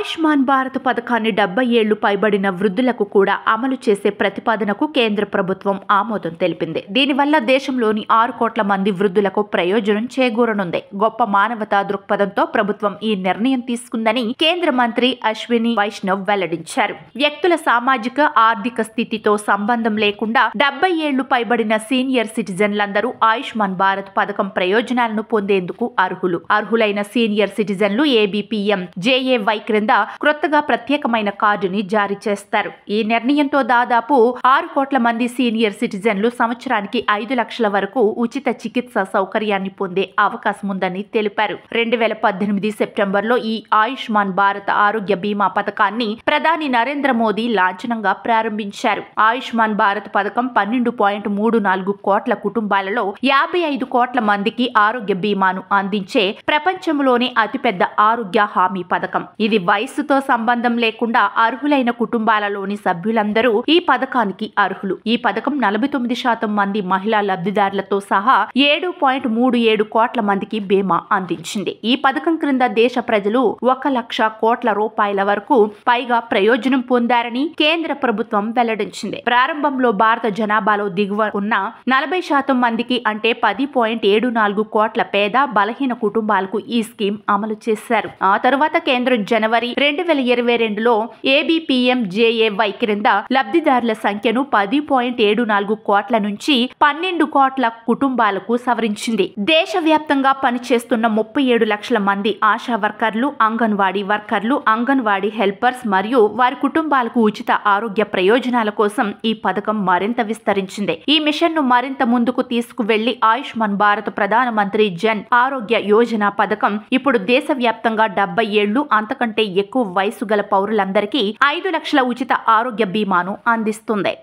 ఆయుష్మాన్ భారత్ పథకాన్ని 70 ఏళ్లు పైబడిన వృద్ధులకు కూడా అమలు చేసే ప్రతిపాదనకు కేంద్ర ప్రభుత్వం ఆమోదం తెలిపింది. దీనివల్ల దేశంలోని 6 కోట్ల మంది వృద్ధులకు ప్రయోజనం చేకూరనుంది. గొప్ప మానవతా దృక్పథంతో ప్రభుత్వం ఈ నిర్ణయం తీసుకుందని కేంద్ర మంత్రి అశ్విని వైష్ణవ్ వెల్లడించారు. వ్యక్తుల సామాజిక ఆర్థిక స్థితితో సంబంధం లేకుండా 70 ఏళ్లు పైబడిన సీనియర్ సిటిజన్లందరూ ఆయుష్మాన్ భారత్ పథకం ప్రయోజనాలను పొందేందుకు అర్హులైన సీనియర్ సిటిజన్లు ఏబీపీఎం జేఏవై క్రింద క్రొత్తగా ప్రత్యేకమైన కార్డుని జారీ చేస్తారు. ఈ నిర్ణయంతో దాదాపు 6 కోట్ల మంది సీనియర్ సిటిజన్లు సంవత్సరానికి 5 లక్షల వరకు ఉచిత చికిత్స సౌకర్యాన్ని పొందే అవకాశం ఉందని తెలిపారు. 2018 సెప్టెంబర్లో ఈ ఆయుష్మాన్ భారత్ ఆరోగ్య బీమా పథకాన్ని ప్రధాని నరేంద్ర మోదీ లాంఛనంగా ప్రారంభించారు. ఆయుష్మాన్ భారత్ పథకం 12.34 కోట్ల కుటుంబాలలో 55 కోట్ల మందికి ఆరోగ్య బీమాను అందించే ప్రపంచంలోనే అతిపెద్ద ఆరోగ్య హామీ పథకం. ఇది వయస్సుతో సంబంధం లేకుండా అర్హులైన కుటుంబాలలోని సభ్యులందరూ ఈ పథకానికి అర్హులు. ఈ పథకం 49% మంది మహిళా లబ్ధిదారులతో సహా 7.37 కోట్ల మందికి బీమా అందించింది. ఈ పథకం క్రింద దేశ ప్రజలు 1 లక్ష కోట్ల రూపాయల వరకు పైగా ప్రయోజనం పొందారని కేంద్ర ప్రభుత్వం వెల్లడించింది. ప్రారంభంలో భారత జనాభాలో దిగువ ఉన్న 40% మందికి అంటే 10.74 కోట్ల పేద బలహీన కుటుంబాలకు ఈ స్కీమ్ అమలు చేశారు. ఆ తరువాత కేంద్రం జనవరి 2022లో ఏబీపీఎం జేఏవై క్రింద లబ్ధిదారుల సంఖ్యను 10.74 కోట్ల నుంచి 12 కోట్ల కుటుంబాలకు సవరించింది. దేశవ్యాప్తంగా పనిచేస్తున్న 37 లక్షల మంది ఆశా వర్కర్లు, అంగన్వాడీ వర్కర్లు, అంగన్వాడీ హెల్పర్స్ మరియు వారి కుటుంబాలకు ఉచిత ఆరోగ్య ప్రయోజనాల కోసం ఈ పథకం మరింత విస్తరించింది. ఈ మిషన్ ను మరింత ముందుకు తీసుకువెళ్లి ఆయుష్మాన్ భారత్ ప్రధానమంత్రి జన్ ఆరోగ్య యోజన పథకం ఇప్పుడు దేశవ్యాప్తంగా 70 ఏళ్లు అంతకంటే ఎక్కువ వయసు గల పౌరులందరికీ 5 లక్షల ఉచిత ఆరోగ్య బీమాను అందిస్తుంది.